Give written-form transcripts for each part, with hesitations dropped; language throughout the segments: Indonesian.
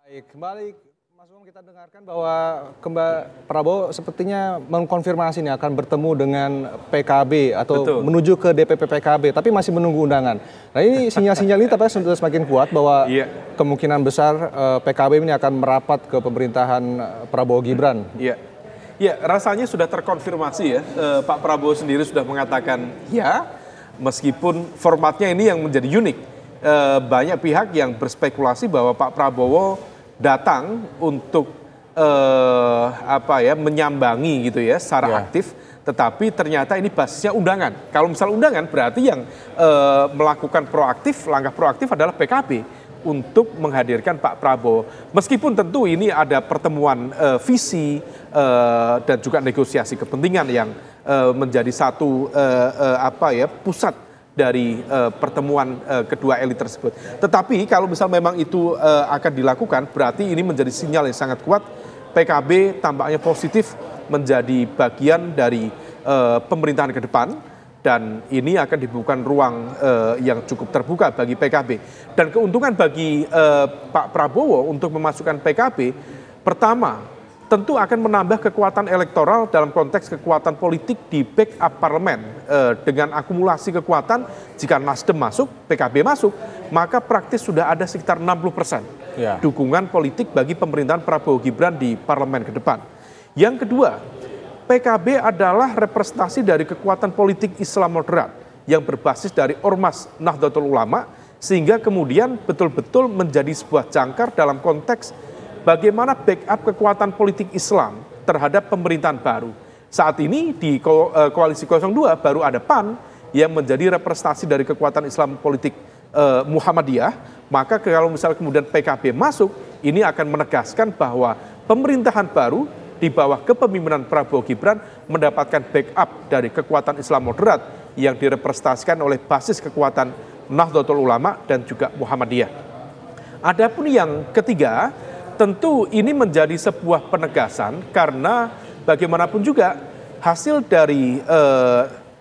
Baik, kembali Mas Umam kita dengarkan bahwa Prabowo sepertinya mengkonfirmasi nih akan bertemu dengan PKB atau Betul. menuju ke DPP PKB, tapi masih menunggu undangan. Nah ini sinyal-sinyal ini tampaknya sudah semakin kuat bahwa kemungkinan besar PKB ini akan merapat ke pemerintahan Prabowo Gibran. Ya, rasanya sudah terkonfirmasi ya. Pak Prabowo sendiri sudah mengatakan ya, meskipun formatnya ini yang menjadi unik. Banyak pihak yang berspekulasi bahwa Pak Prabowo datang untuk menyambangi gitu ya secara aktif, tetapi ternyata ini basisnya undangan. Kalau misal undangan berarti yang melakukan langkah proaktif adalah PKB untuk menghadirkan Pak Prabowo. Meskipun tentu ini ada pertemuan visi dan juga negosiasi kepentingan yang menjadi satu pusat dari pertemuan kedua elit tersebut. Tetapi kalau misal memang itu akan dilakukan, berarti ini menjadi sinyal yang sangat kuat. PKB tampaknya positif menjadi bagian dari pemerintahan ke depan, dan ini akan dibuka ruang yang cukup terbuka bagi PKB. Dan keuntungan bagi Pak Prabowo untuk memasukkan PKB, pertama, tentu akan menambah kekuatan elektoral dalam konteks kekuatan politik di backup parlemen. Dengan akumulasi kekuatan, jika Nasdem masuk, PKB masuk, maka praktis sudah ada sekitar 60% dukungan politik bagi pemerintahan Prabowo Gibran di parlemen ke depan. Yang kedua, PKB adalah representasi dari kekuatan politik Islam moderat yang berbasis dari Ormas Nahdlatul Ulama, sehingga kemudian betul-betul menjadi sebuah jangkar dalam konteks bagaimana backup kekuatan politik Islam terhadap pemerintahan baru. Saat ini di Koalisi 02 baru ada PAN yang menjadi representasi dari kekuatan Islam politik Muhammadiyah, maka kalau misalnya kemudian PKB masuk, ini akan menegaskan bahwa pemerintahan baru di bawah kepemimpinan Prabowo Gibran mendapatkan backup dari kekuatan Islam moderat yang direpresentasikan oleh basis kekuatan Nahdlatul Ulama dan juga Muhammadiyah. Adapun yang ketiga, tentu ini menjadi sebuah penegasan karena bagaimanapun juga hasil dari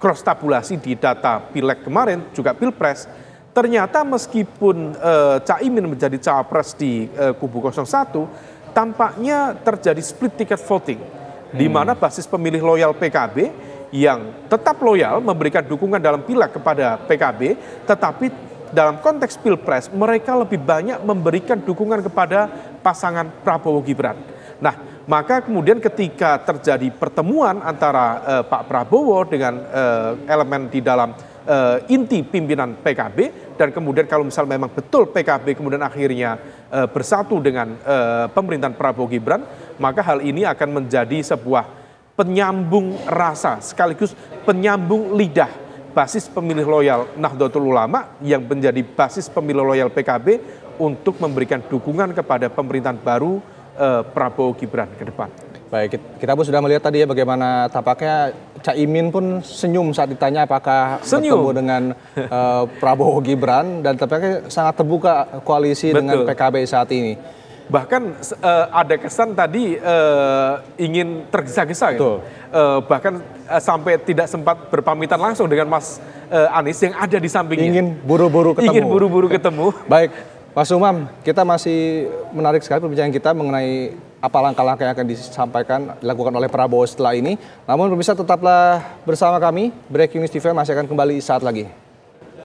cross tabulasi di data Pileg kemarin juga Pilpres, ternyata meskipun Caimin menjadi cawapres di kubu 01, tampaknya terjadi split ticket voting, di mana basis pemilih loyal PKB yang tetap loyal memberikan dukungan dalam Pileg kepada PKB, tetapi dalam konteks Pilpres, mereka lebih banyak memberikan dukungan kepada pasangan Prabowo Gibran. Nah, maka kemudian ketika terjadi pertemuan antara Pak Prabowo dengan elemen di dalam inti pimpinan PKB, dan kemudian kalau misal memang betul PKB kemudian akhirnya bersatu dengan pemerintahan Prabowo Gibran, maka hal ini akan menjadi sebuah penyambung rasa sekaligus penyambung lidah basis pemilih loyal Nahdlatul Ulama yang menjadi basis pemilih loyal PKB untuk memberikan dukungan kepada pemerintahan baru Prabowo Gibran ke depan. Baik, kita pun sudah melihat tadi ya bagaimana tampaknya Caimin pun senyum saat ditanya apakah bertemu dengan Prabowo Gibran, dan tampaknya sangat terbuka koalisi dengan PKB saat ini. Bahkan ada kesan tadi ingin tergesa-gesa gitu. Bahkan sampai tidak sempat berpamitan langsung dengan Mas Anies yang ada di sampingnya. Ingin buru-buru ketemu. Baik, Mas Umam, kita masih menarik sekali perbincangan kita mengenai apa langkah-langkah yang akan dilakukan oleh Prabowo setelah ini. Namun pemirsa tetaplah bersama kami, Breaking News TV masih akan kembali saat lagi.